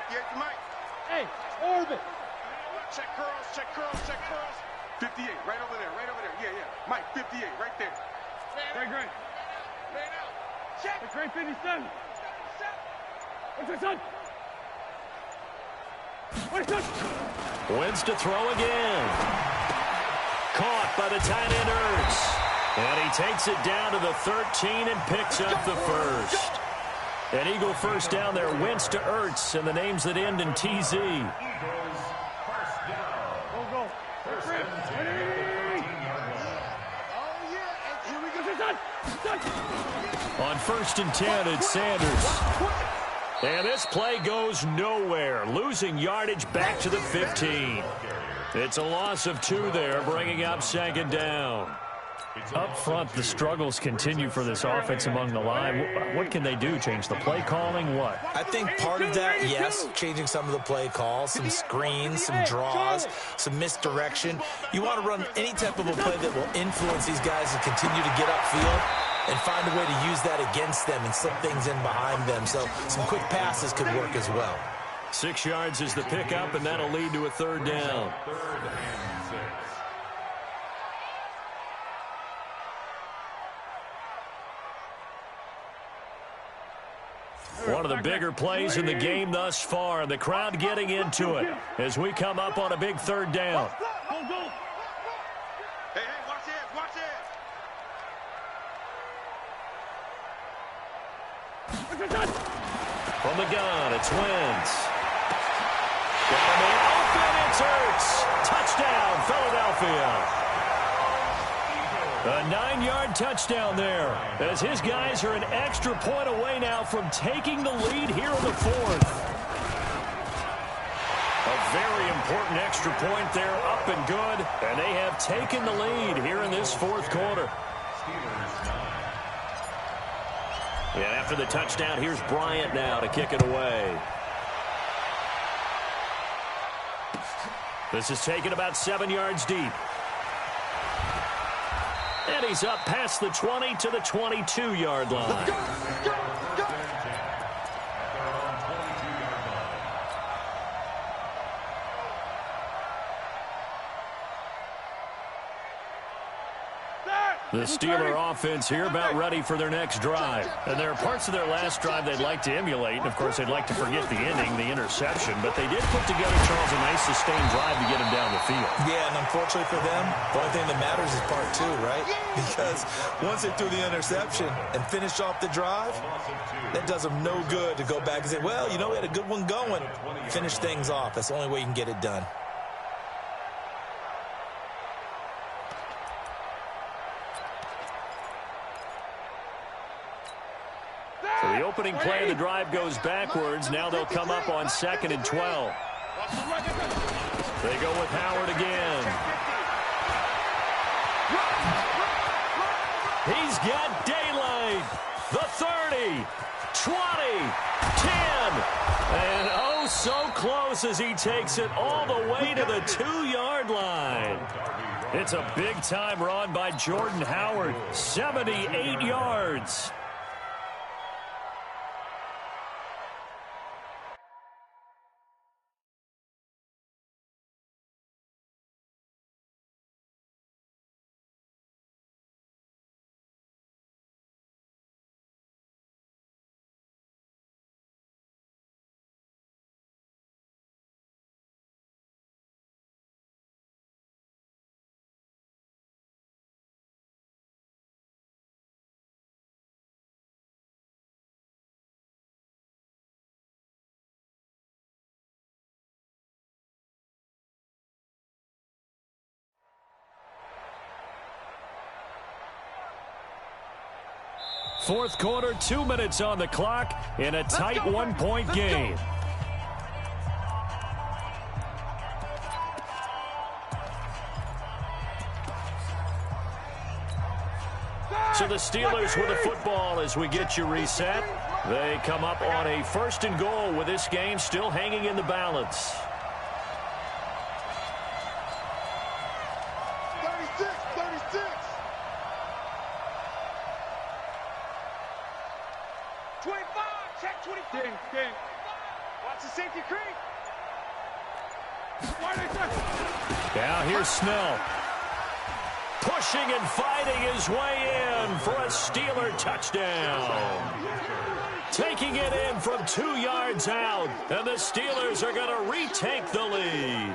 Speaker 2: to Mike.
Speaker 5: Hey, orbit.
Speaker 2: Check curls, check curls, check curls. 58, right over there, right over there. Yeah, yeah. Mike, 58, right there.
Speaker 5: Great.
Speaker 2: Man out. Check.
Speaker 5: Hey, grade 57. What's your son? What's your son?
Speaker 3: Wentz to throw again. Caught by the tight end Ertz. And he takes it down to the 13 and picks up the first. An Eagle first down there, Wentz to Ertz, and the names that end in TZ.
Speaker 1: Eagles first down.
Speaker 5: Go.
Speaker 1: First and 10 at the 13-yard line.
Speaker 2: Oh, yeah. And here we go.
Speaker 3: On 1st and 10, it's Sanders. And this play goes nowhere, losing yardage back to the 15. It's a loss of 2 there, bringing up 2nd down. Up front, the struggles continue for this offense among the line. What can they do? Change the play calling? What?
Speaker 4: I think part of that, yes, changing some of the play calls, some screens, some draws, some misdirection. You want to run any type of a play that will influence these guys to continue to get upfield and find a way to use that against them and slip things in behind them. So some quick passes could work as well.
Speaker 3: 6 yards is the pickup, and that'll lead to a 3rd down.
Speaker 1: 3rd and 6.
Speaker 3: One of the bigger plays in the game thus far, and the crowd getting into it as we come up on a big 3rd down.
Speaker 5: Go.
Speaker 2: Hey, watch this, watch this.
Speaker 3: From the gun, it's Wentz. Got a man open, it's Ertz. Touchdown, Philadelphia. A 9-yard touchdown there, as his guys are an extra point away now from taking the lead here in the 4th. A very important extra point there, up and good, and they have taken the lead here in this 4th quarter. And after the touchdown, here's Bryant now to kick it away. This is taken about 7 yards deep. And he's up past the 20 to the 22-yard line.
Speaker 2: Go.
Speaker 3: The Steeler offense here about ready for their next drive. And there are parts of their last drive they'd like to emulate. And, of course, they'd like to forget the ending, the interception. But they did put together, Charles, a nice sustained drive to get him down the field.
Speaker 4: Yeah, and unfortunately for them, the only thing that matters is part 2, right? Because once they threw the interception and finished off the drive, that does them no good to go back and say, well, you know, we had a good one going. Finish things off. That's the only way you can get it done.
Speaker 3: So the opening play of the drive goes backwards. Now they'll come up on 2nd and 12. They go with Howard again. He's got daylight. The 30, 20, 10. And oh, so close as he takes it all the way to the 2-yard line. It's a big-time run by Jordan Howard, 78 yards. Fourth quarter, 2 minutes on the clock in a tight one-point game. So the Steelers with the football as we get you reset. They come up on a 1st and goal with this game still hanging in the balance.
Speaker 2: 36. 25, check 25. King. Watch the safety creep.
Speaker 3: Now here's Snell. Pushing and fighting his way in for a Steeler touchdown. Taking it in from 2 yards out, and the Steelers are going to retake the lead.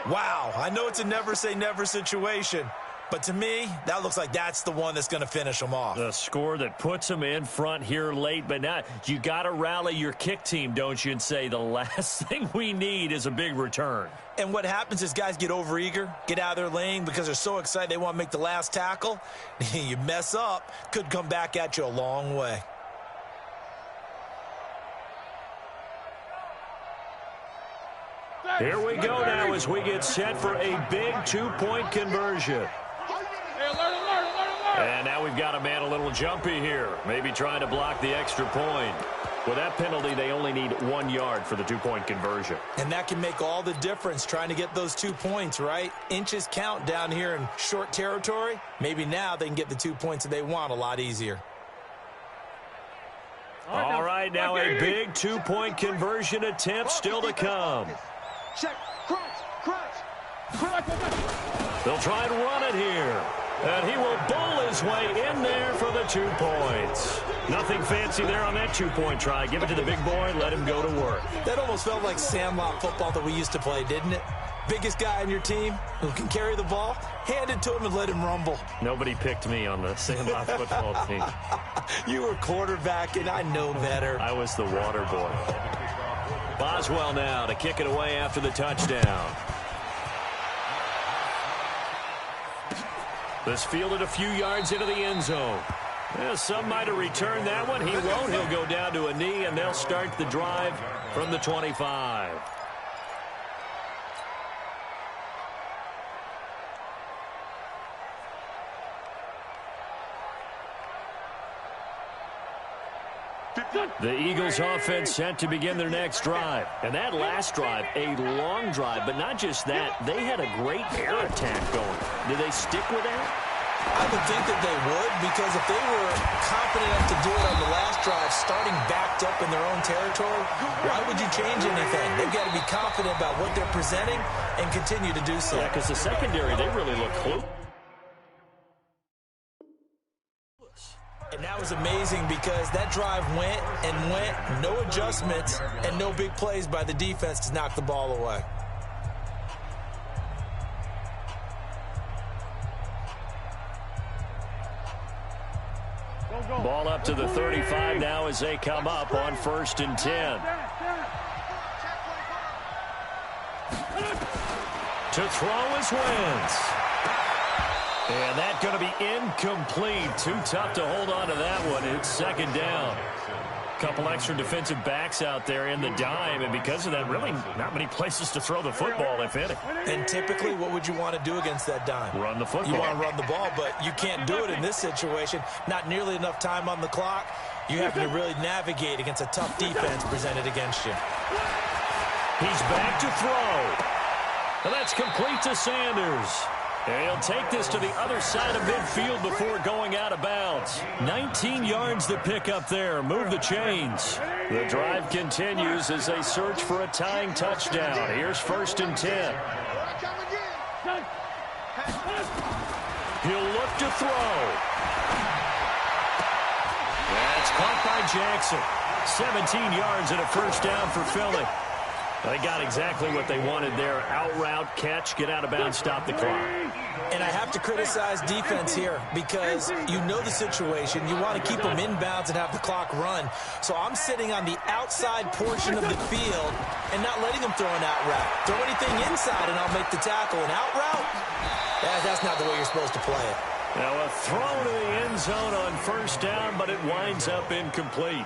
Speaker 4: Wow, I know it's a never-say-never situation, but to me, that looks like that's the one that's going to finish them off.
Speaker 3: The score that puts them in front here late, but now you got to rally your kick team, don't you, and say the last thing we need is a big return.
Speaker 4: And what happens is guys get overeager, get out of their lane because they're so excited they want to make the last tackle. You mess up, could come back at you a long way.
Speaker 3: Here we go now as we get set for a big 2-point conversion. And now we've got a man a little jumpy here, maybe trying to block the extra point. With that penalty, they only need 1 yard for the 2-point conversion.
Speaker 4: And that can make all the difference trying to get those 2 points, right? Inches count down here in short territory. Maybe now they can get the 2 points that they want a lot easier.
Speaker 3: All right, now a big 2-point conversion attempt still to come.
Speaker 2: Check, crunch.
Speaker 3: They'll try and run it here. And he will bowl his way in there for the 2 points. Nothing fancy there on that 2-point try. Give it to the big boy, let him go to work.
Speaker 4: That almost felt like sandlot football that we used to play, didn't it? Biggest guy on your team who can carry the ball, hand it to him and let him rumble.
Speaker 3: Nobody picked me on the sandlot football team.
Speaker 4: You were quarterbacking, I know better.
Speaker 3: I was the water boy. Boswell now to kick it away after the touchdown. This fielded a few yards into the end zone. Yeah, some might have returned that one. He won't. He'll go down to a knee, and they'll start the drive from the 25. The Eagles offense set to begin their next drive. And that last drive, a long drive, but not just that. They had a great air attack going. Do they stick with that?
Speaker 4: I would think that they would, because if they were confident enough to do it on the last drive, starting backed up in their own territory, why would you change anything? They've got to be confident about what they're presenting and continue to do so.
Speaker 3: Yeah, because the secondary, they really look close.
Speaker 4: And that was amazing because that drive went and went, no adjustments and no big plays by the defense to knock the ball away.
Speaker 3: Ball up to the 35 now as they come up on 1st and 10. To throw is Wentz. And that's going to be incomplete. Too tough to hold on to that one. It's 2nd down. Couple extra defensive backs out there in the dime, and because of that, really not many places to throw the football, if any.
Speaker 4: And typically, what would you want to do against that dime?
Speaker 3: Run the football.
Speaker 4: You want to run the ball, but you can't do it in this situation. Not nearly enough time on the clock. You have to really navigate against a tough defense presented against you.
Speaker 3: He's back to throw. And that's complete to Sanders. And he'll take this to the other side of midfield before going out of bounds. 19 yards to pick up there. Move the chains. The drive continues as they search for a tying touchdown. Here's 1st and 10. He'll look to throw. That's caught by Jackson. 17 yards and a 1st down for Philly. They got exactly what they wanted there. Out route, catch, get out of bounds, stop the clock.
Speaker 4: And I have to criticize defense here because you know the situation. You want to keep them inbounds and have the clock run. So I'm sitting on the outside portion of the field and not letting them throw an out route. Throw anything inside and I'll make the tackle. An out route? That's not the way you're supposed to play it.
Speaker 3: Now a throw to the end zone on first down, but it winds up incomplete.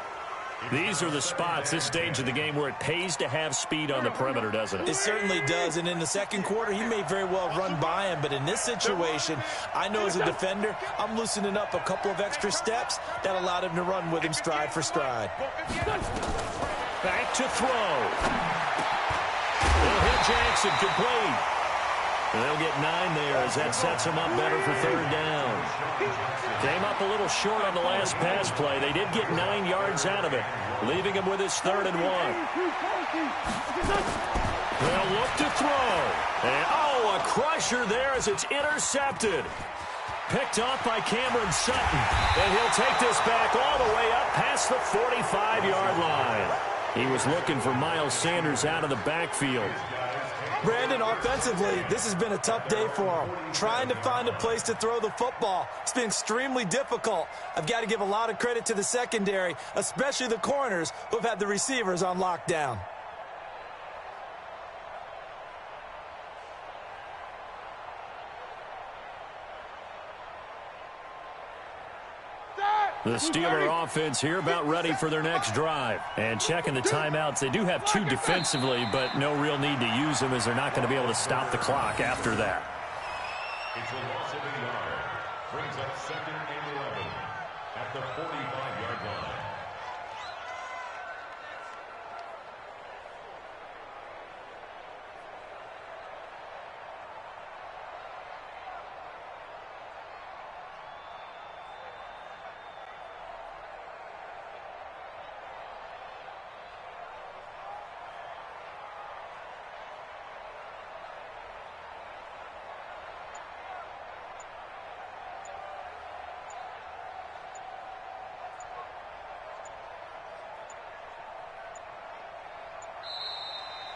Speaker 3: These are the spots, this stage of the game, where it pays to have speed on the perimeter, doesn't it?
Speaker 4: It certainly does, and in the second quarter, he may very well run by him, but in this situation, I know as a defender, I'm loosening up a couple of extra steps that allowed him to run with him stride for stride.
Speaker 3: Back to throw. They'll hit Jackson complete. And they'll get 9 there as that sets him up better for third down. Came up a little short on the last pass play. They did get 9 yards out of it, leaving him with his 3rd and 1. They'll look to throw. And, a crusher there as it's intercepted. Picked off by Cameron Sutton. And he'll take this back all the way up past the 45-yard line. He was looking for Miles Sanders out of the backfield.
Speaker 4: Brandon, offensively, this has been a tough day for him. Trying to find a place to throw the football. It's been extremely difficult. I've got to give a lot of credit to the secondary, especially the corners who have had the receivers on lockdown.
Speaker 3: The Steeler offense here about ready for their next drive. And checking the timeouts, they do have 2 defensively, but no real need to use them as they're not going to be able to stop the clock after that.
Speaker 1: It's a loss of a yard. Brings up 2nd and 11 at the 45-yard line.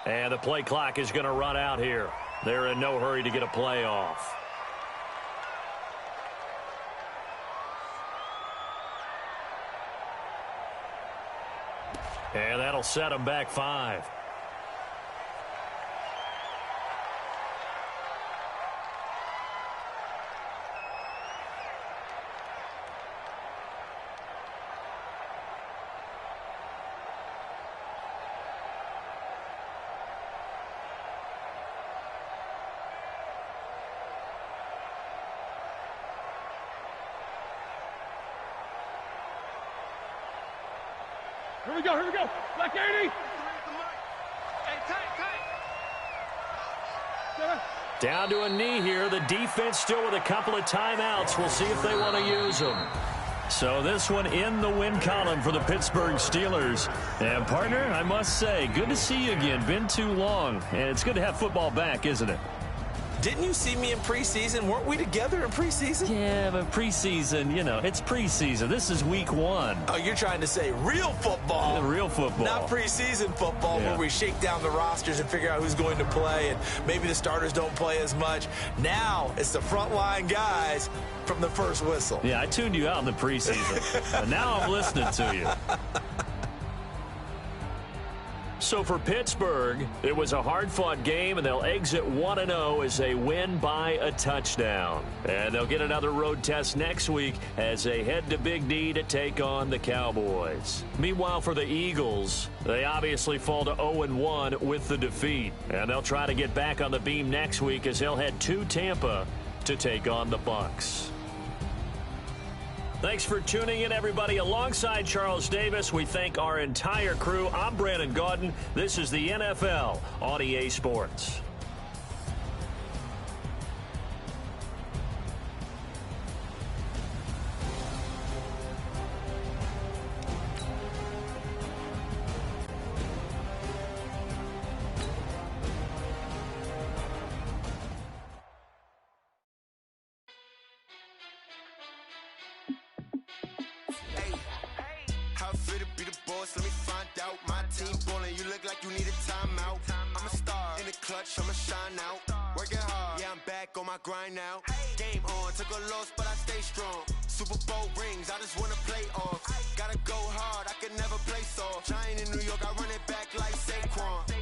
Speaker 3: And the play clock is going to run out here. They're in no hurry to get a play off. And that'll set them back 5.
Speaker 5: Here we go, here we go. Black 80.
Speaker 3: Down to a knee here. The defense still with a couple of timeouts. We'll see if they want to use them. So this one in the win column for the Pittsburgh Steelers. And, partner, I must say, good to see you again. Been too long. And it's good to have football back, isn't it?
Speaker 4: Didn't you see me in preseason? Weren't we together in preseason?
Speaker 3: Yeah, but preseason, it's preseason. This is week 1.
Speaker 4: Oh, you're trying to say real football.
Speaker 3: Yeah, real football.
Speaker 4: Not preseason football where we shake down the rosters and figure out who's going to play, and maybe the starters don't play as much. Now it's the frontline guys from the first whistle.
Speaker 3: Yeah, I tuned you out in the preseason. But now I'm listening to you. So for Pittsburgh, it was a hard-fought game, and they'll exit 1-0 as they win by a touchdown. And they'll get another road test next week as they head to Big D to take on the Cowboys. Meanwhile, for the Eagles, they obviously fall to 0-1 with the defeat. And they'll try to get back on the beam next week as they'll head to Tampa to take on the Bucs. Thanks for tuning in, everybody. Alongside Charles Davis, we thank our entire crew. I'm Brandon Gaudin. This is the NFL on EA Sports.
Speaker 6: I'ma shine out, working hard, yeah, I'm back on my grind now. Game on, took a loss, but I stay strong. Super Bowl rings, I just wanna play off. Gotta go hard, I can never play soft. Giant in New York, I run it back like Saquon.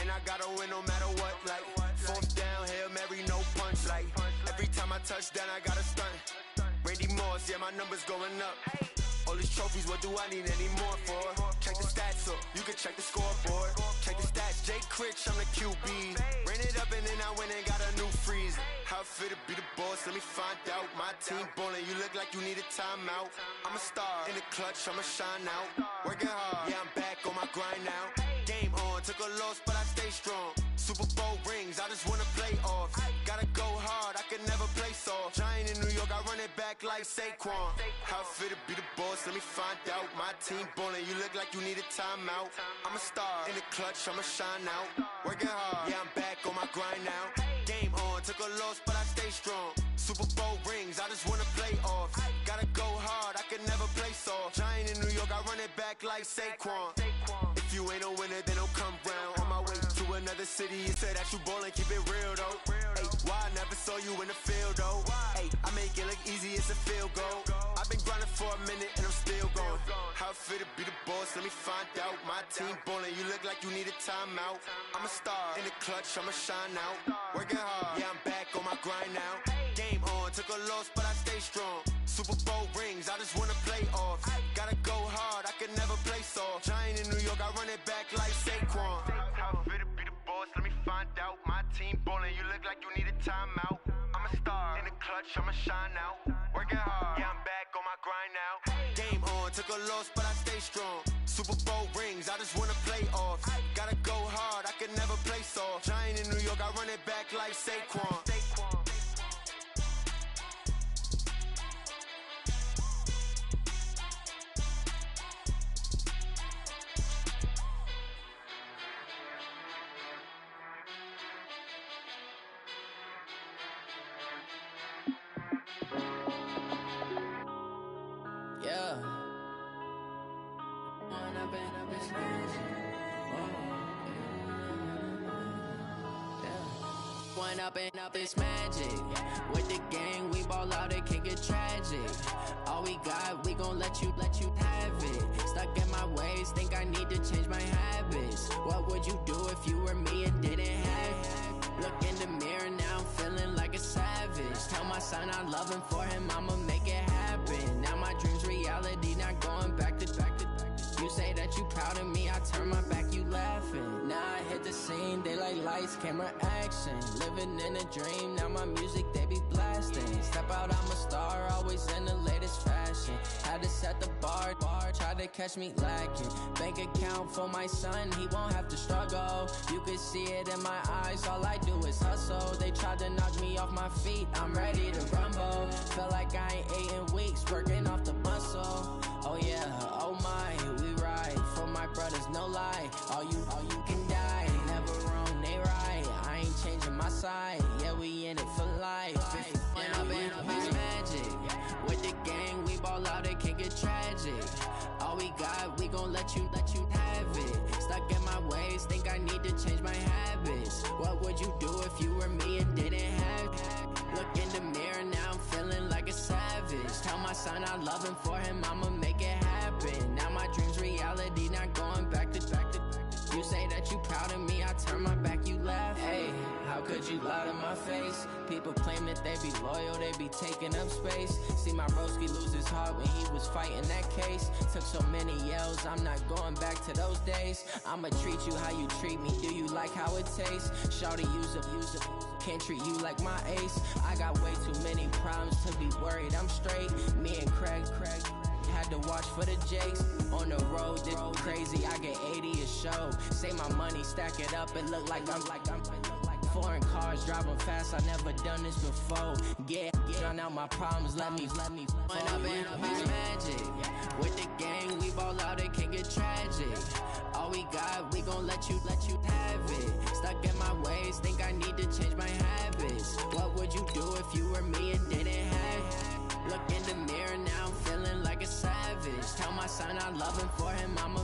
Speaker 6: And I gotta win no matter what, like 4th down, Hail Mary, no punch. Like every time I touch down, I gotta stunt. and my numbers going up. All these trophies, what do I need any more for? Check the stats up, you can check the scoreboard. Check the stats, Jay Critch, I'm the QB. Ran it up and then I went and got a new freeze. How it feel to be the boss, let me find out. My team ballin', you look like you need a timeout. I'm a star, in the clutch, I'ma shine out. Working hard, yeah, I'm back on my grind now. Game on, took a loss, but I stay strong. Super Bowl rings, I just wanna play off. Gotta go hard, I can never play soft. Giant in New York, I run it back like Saquon. How it feel to be the boss, let me find out. My team ballin', you look like you need a timeout. I'm a star, in the clutch, I'ma shine out. Working hard, yeah, I'm back on my grind now. Game on, took a loss, but I stay strong. Super Bowl rings, I just wanna play off. Gotta go hard, I can never play soft. Giant in New York, I run it back like Saquon. If you ain't a winner, then don't come round. On my way to another city, you said that you ballin', keep it real though. Hey, why I never saw you in the field though? Hey, I make it look easy, it's a field goal. I've been grinding for a minute and I'm still going. How it feel to be the boss, let me find out. My team ballin', you look like you need a timeout. I'm a star, in the clutch, I'ma shine out. Working hard, yeah, I'm back on my grind now. Game on, took a loss, but I stay strong. Super Bowl rings, I just wanna play off. Gotta go hard, I can never play soft. Giant in New York, I run it back like Saquon. How it feel to be the boss, let me find out. My team ballin', you look like you need a timeout. I'm a star, in the clutch, I'ma shine out. Working hard, yeah, I'm back on my grind now. Game on, took a loss, but I stay strong. Super Bowl rings, I just wanna play off. Gotta go hard, I can never play soft. Giant in New York, I run it back like Saquon.
Speaker 7: Up it's magic. With the gang, we ball out, it can get tragic. All we got, we gon' let you have it. Stuck in my ways, think I need to change my habits. What would you do if you were me and didn't have it? Look in the mirror, now I'm feeling like a savage. Tell my son I love him, for him I'ma make it happen. Now my dream's reality, not going back to. You say that you proud of me, I turn my back, you laughing. Now I hit the scene, they like lights, camera, action. Living in a dream, now my music, they be blasting. Step out, I'm a star, always in the latest fashion. Had to set the bar, try to catch me lacking. Bank account for my son, he won't have to struggle. You can see it in my eyes, all I do is hustle. They tried to knock me off my feet, I'm ready to rumble. Feel like I ain't ate in weeks, working off the muscle. Oh yeah, oh my, we ride for my brothers, no lie. All you can die, never wrong, they right. I ain't changing my side, yeah, we in it for life. When up it's magic. With the gang, we ball out, it can get tragic. All we got, we gon' let you have it. Stuck in my ways, think I need to change my habits. What would you do if you were me and didn't have it? Look in the mirror, now I'm feeling like a savage. Tell my son I love him, for him I'ma make it happen. Now my dream's reality, not going back to. You say that you proud of me, I turn my back, you laugh. Hey, how could you lie to my face? People claim that they be loyal, they be taking up space. See my broski lose his heart when he was fighting that case. Took so many yells, I'm not going back to those days. I'ma treat you how you treat me, do you like how it tastes? Shawty, use it. Can't treat you like my ace. I got way too many problems to be worried, I'm straight. Me and Craig had to watch for the Jakes. On the road, this crazy, I get 80 a show. Say my money, stack it up, it look like I'm foreign cars, driving fast, I never done this before. Get drown out my problems, let me When up it's magic. With the gang, we ball out, it can get tragic. All we got, we gon' let you have it. Stuck in my ways, think I need to change my habits. What would you do if you were me and didn't have it? Look in the mirror, now I'm feeling like a savage. Tell my son I love him, for him I'ma